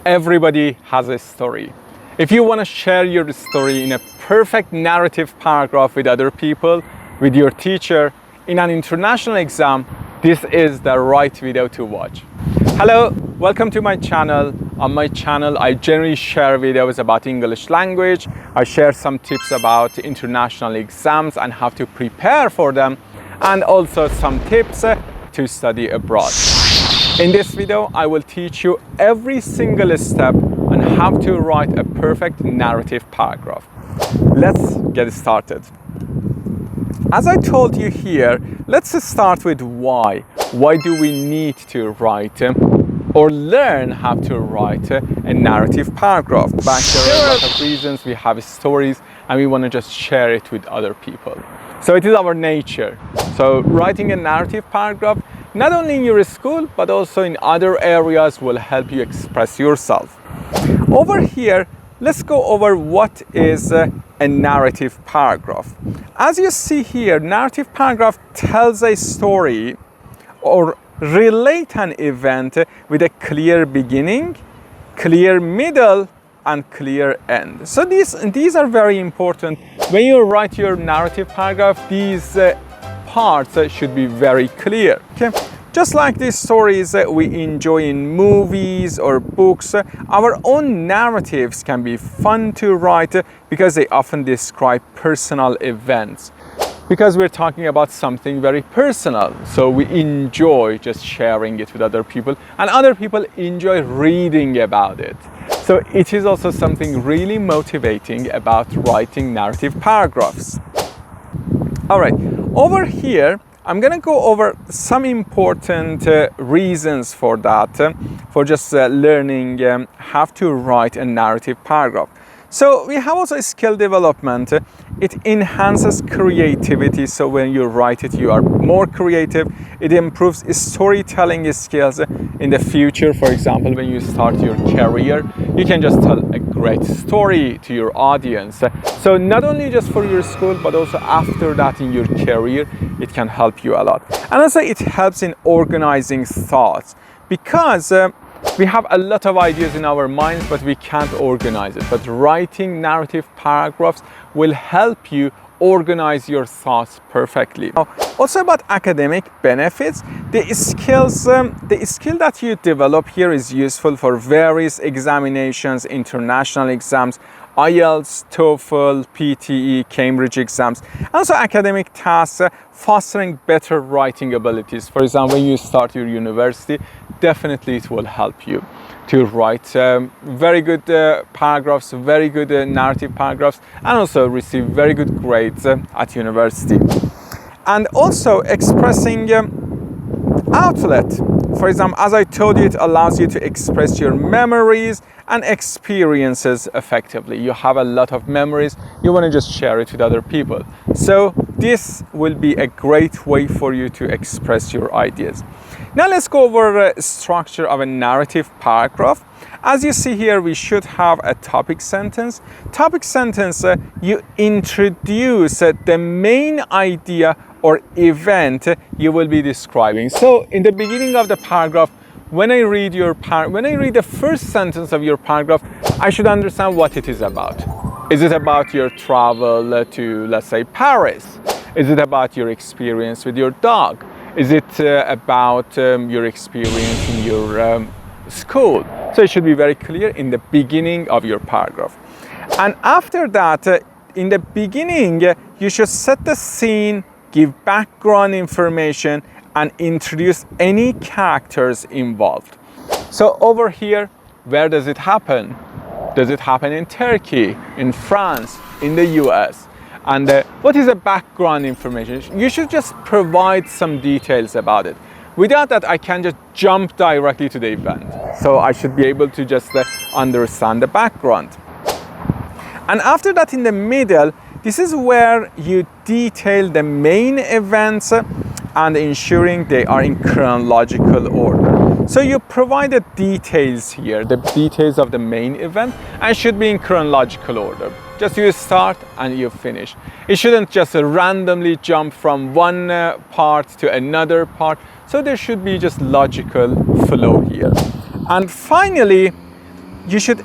Everybody has a story. If you want to share your story in a perfect narrative paragraph with other people, with your teacher, in an international exam, this is the right video to watch. Hello, welcome to my channel. On my channel, I generally share videos about English language. I share some tips about international exams and how to prepare for them, and also some tips to study abroad. In this video, I will teach you every single step on how to write a perfect narrative paragraph. Let's get started. As I told you here, let's start with why. Why do we need to write or learn how to write a narrative paragraph? Back there are a lot of reasons. We have stories and we want to just share it with other people. So it is our nature. So writing a narrative paragraph, not only in your school, but also in other areas, will help you express yourself. Over here, let's go over what is a narrative paragraph. As you see here, narrative paragraph tells a story or relate an event with a clear beginning, clear middle, and clear end. So these are very important. When you write your narrative paragraph, these parts should be very clear. Okay? Just like these stories we enjoy in movies or books, our own narratives can be fun to write because they often describe personal events. Because we're talking about something very personal, so we enjoy just sharing it with other people, and other people enjoy reading about it. So it is also something really motivating about writing narrative paragraphs. All right, over here, I'm gonna go over some important reasons for that, for just learning how to write a narrative paragraph. So we have also skill development. It enhances creativity. So when you write it, you are more creative. It improves storytelling skills in the future. For example, when you start your career, you can just tell a great story to your audience. So not only just for your school, but also after that in your career, it can help you a lot. And also it helps in organizing thoughts, because we have a lot of ideas in our minds, but we can't organize it. But writing narrative paragraphs will help you organize your thoughts perfectly. Now, also about academic benefits, the skill that you develop here is useful for various examinations, international exams, IELTS, TOEFL, PTE, Cambridge exams, and also academic tasks, fostering better writing abilities. For example, when you start your university, definitely it will help you to write very good paragraphs, very good narrative paragraphs, and also receive very good grades at university. And also expressing outlet. For example, as I told you, it allows you to express your memories and experiences effectively. You have a lot of memories, you want to just share it with other people. So this will be a great way for you to express your ideas. Now let's go over the structure of a narrative paragraph. As you see here, we should have a topic sentence. Topic sentence, you introduce the main idea or event you will be describing. So in the beginning of the paragraph, when I read the first sentence of your paragraph, I should understand what it is about. Is it about your travel to, let's say, Paris? Is it about your experience with your dog? Is it about your experience in your school? So it should be very clear in the beginning of your paragraph. And after that, in the beginning, you should set the scene, give background information, and introduce any characters involved. So over here, where does it happen? Does it happen in Turkey, in France, in the US? And what is the background information? You should just provide some details about it. Without that, I can just jump directly to the event. So I should be able to just understand the background. And after that, in the middle, this is where you detail the main events and ensuring they are in chronological order. So you provide the details here, the details of the main event, and should be in chronological order. Just you start and you finish. It shouldn't just randomly jump from one part to another part. So there should be just logical flow here. And finally, you should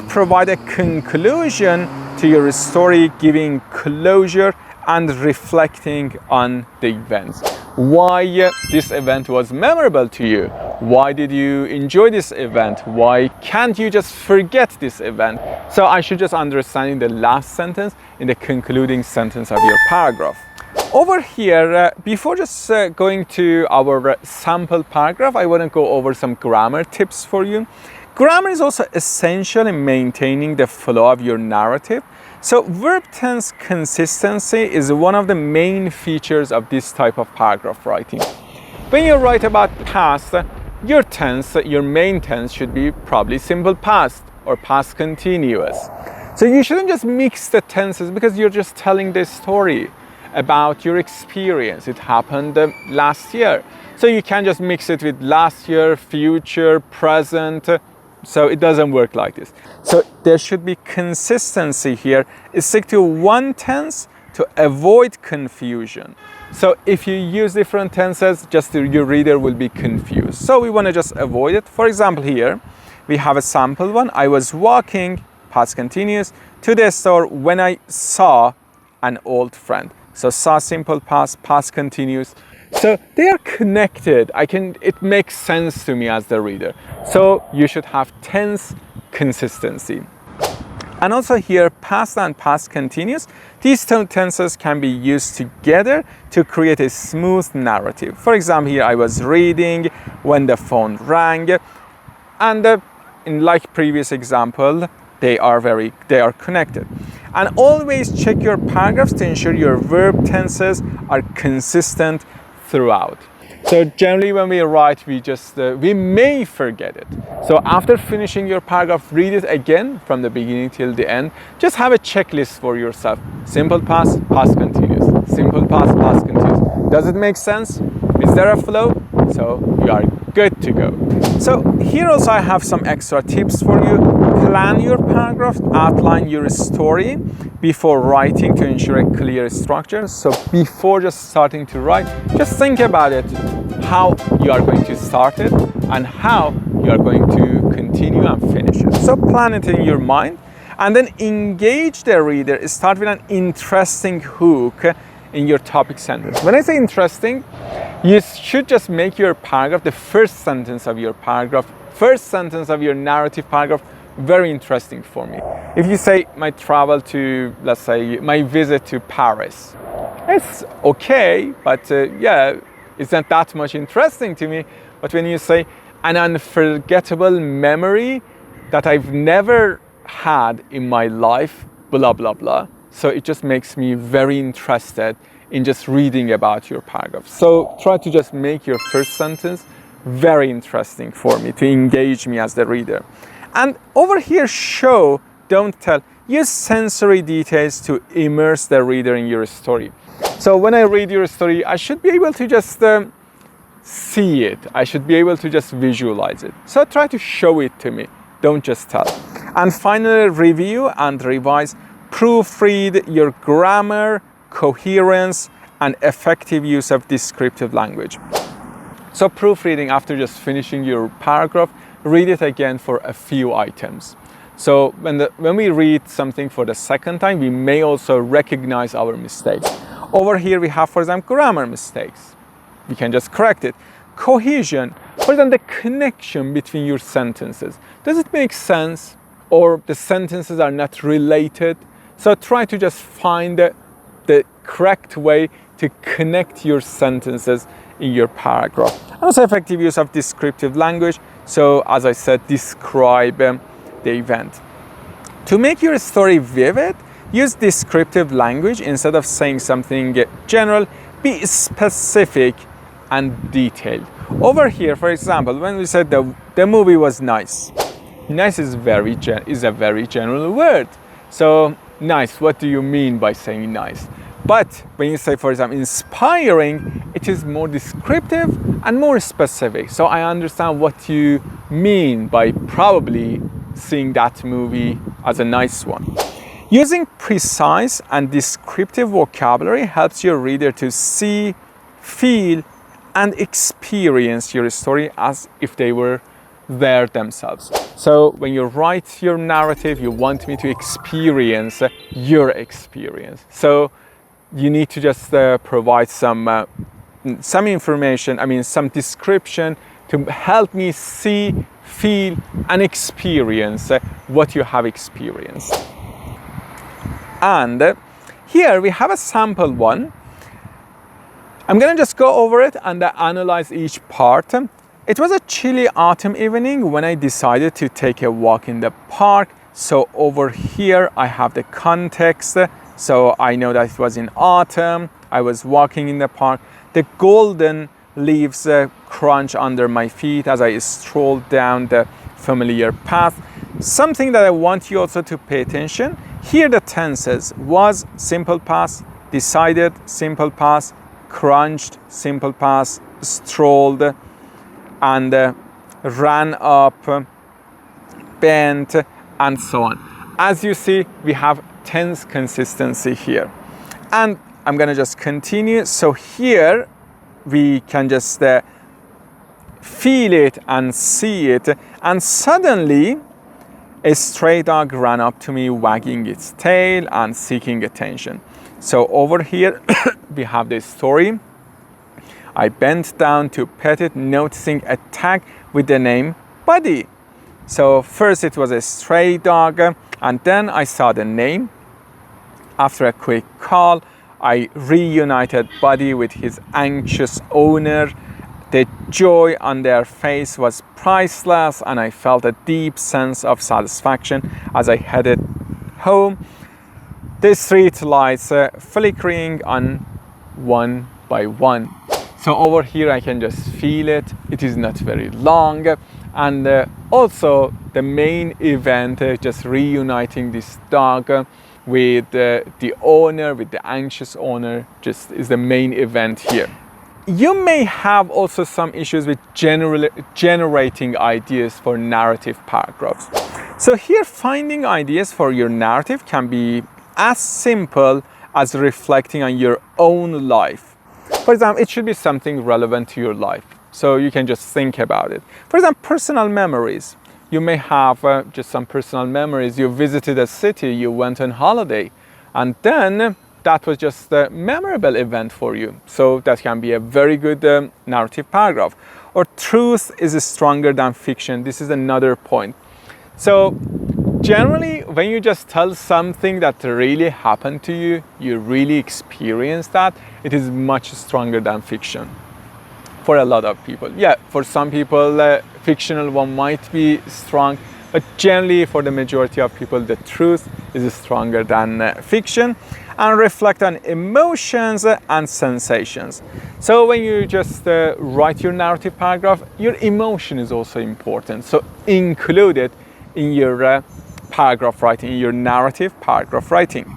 provide a conclusion to your story, giving closure and reflecting on the events. Why this event was memorable to you? Why did you enjoy this event? Why can't you just forget this event? So I should just understand in the last sentence, in the concluding sentence of your paragraph. Over here, before just going to our sample paragraph, I want to go over some grammar tips for you. Grammar is also essential in maintaining the flow of your narrative. So verb tense consistency is one of the main features of this type of paragraph writing. When you write about past, your tense, your main tense should be probably simple past or past continuous. So you shouldn't just mix the tenses because you're just telling the story about your experience. It happened last year. So you can't just mix it with last year, future, present. So it doesn't work like this. So there should be consistency here. Stick to one tense to avoid confusion. So if you use different tenses, just your reader will be confused. So we want to just avoid it. For example, here we have a sample one. I was walking, past continuous, to the store when I saw an old friend. So saw simple past, past continuous. So they are connected. It makes sense to me as the reader. So you should have tense consistency. And also here, past and past continuous, these two tenses can be used together to create a smooth narrative. For example, here I was reading when the phone rang. And in like previous example, they are connected. And always check your paragraphs to ensure your verb tenses are consistent throughout. So generally when we write, we may forget it. So after finishing your paragraph, read it again from the beginning till the end. Just have a checklist for yourself. Simple past, past continuous. Simple past, past continuous. Does it make sense? Is there a flow? So you are good to go. So here also I have some extra tips for you. Plan your paragraph, outline your story before writing to ensure a clear structure. So before just starting to write, just think about it, how you are going to start it and how you are going to continue and finish it. So plan it in your mind and then engage the reader. Start with an interesting hook in your topic sentence. When I say interesting, you should just make your paragraph, the first sentence of your paragraph, first sentence of your narrative paragraph, very interesting for me. If you say my travel to, let's say, my visit to Paris, it's okay, but it's not that much interesting to me. But when you say an unforgettable memory that I've never had in my life, blah, blah, blah. So it just makes me very interested in just reading about your paragraph. So try to just make your first sentence very interesting for me, to engage me as the reader. And over here, show, don't tell. Use sensory details to immerse the reader in your story. So when I read your story, I should be able to just see it. I should be able to just visualize it. So try to show it to me. Don't just tell. And finally, review and revise. Proofread your grammar, coherence, and effective use of descriptive language. So proofreading, after just finishing your paragraph, read it again for a few items. So when we read something for the second time, we may also recognize our mistakes. Over here we have, for example, grammar mistakes. We can just correct it. Cohesion, for example, the connection between your sentences. Does it make sense? Or the sentences are not related? So try to just find the correct way to connect your sentences in your paragraph. And also effective use of descriptive language. So as I said, describe the event. To make your story vivid, use descriptive language. Instead of saying something general, be specific and detailed. Over here, for example, when we said the movie was nice. Nice is a very general word. So nice, what do you mean by saying nice? But when you say, for example, inspiring, it is more descriptive and more specific. So I understand what you mean by probably seeing that movie as a nice one. Using precise and descriptive vocabulary helps your reader to see, feel, and experience your story as if they were there themselves. So when you write your narrative, you want me to experience your experience. So you need to just provide some information, some description to help me see, feel, and experience what you have experienced. And here we have a sample one. I'm gonna just go over it and analyze each part. It was a chilly autumn evening when I decided to take a walk in the park. So over here I have the context. So I know that it was in autumn. I was walking in the park. The golden leaves crunch under my feet as I strolled down the familiar path. Something that I want you also to pay attention. Here the tenses was simple past, decided simple past, crunched simple past, strolled, and ran up, bent, and so on. As you see, we have tense consistency here. And I'm gonna just continue. So here we can just feel it and see it, and suddenly a stray dog ran up to me, wagging its tail and seeking attention. So over here we have the story. I bent down to pet it, noticing a tag with the name Buddy. So first it was a stray dog, and then I saw the name. After a quick call, I reunited Buddy with his anxious owner. The joy on their face was priceless, and I felt a deep sense of satisfaction as I headed home. The street lights flickering on one by one. So over here I can just feel it. It is not very long, and also the main event, just reuniting this dog with the owner, with the anxious owner, just is the main event here. You may have also some issues with generating ideas for narrative paragraphs. So here, finding ideas for your narrative can be as simple as reflecting on your own life. For example, it should be something relevant to your life, so you can just think about it. For example, personal memories. You may have just some personal memories. You visited a city, you went on holiday, and then that was just a memorable event for you. So that can be a very good narrative paragraph. Or truth is stronger than fiction. This is another point. So generally, when you just tell something that really happened to you, you really experience that, it is much stronger than fiction. For a lot of people. Yeah, for some people, fictional one might be strong, but generally for the majority of people, the truth is stronger than fiction. And reflect on emotions and sensations. So when you just write your narrative paragraph, your emotion is also important. So include it in your paragraph writing, in your narrative paragraph writing.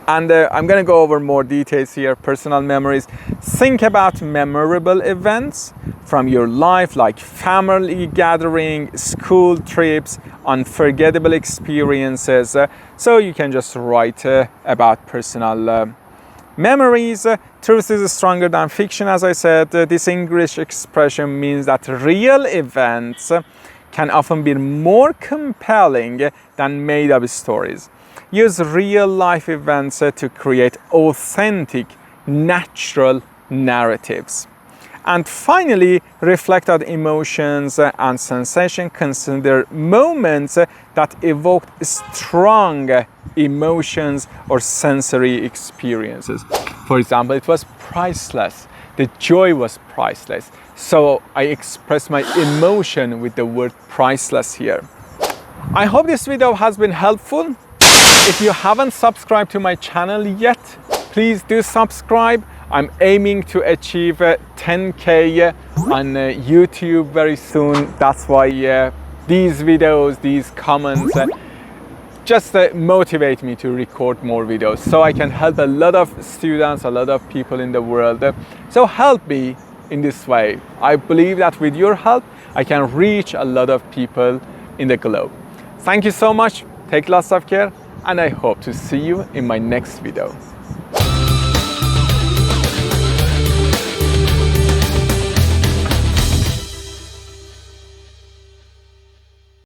And I'm gonna go over more details here. Personal memories. Think about memorable events from your life, like family gathering, school trips, unforgettable experiences. So you can just write about personal memories. Truth is stronger than fiction, as I said. This English expression means that real events can often be more compelling than made-up stories. Use real-life events to create authentic, natural narratives. And finally, reflect on emotions and sensation. Consider moments that evoked strong emotions or sensory experiences. For example, it was priceless. The joy was priceless. So I express my emotion with the word priceless here. I hope this video has been helpful. If you haven't subscribed to my channel yet, please do subscribe. I'm aiming to achieve 10K on YouTube very soon. That's why these videos, these comments just motivate me to record more videos so I can help a lot of students, a lot of people in the world. So help me in this way. I believe that with your help, I can reach a lot of people in the globe. Thank you so much. Take lots of care, and I hope to see you in my next video.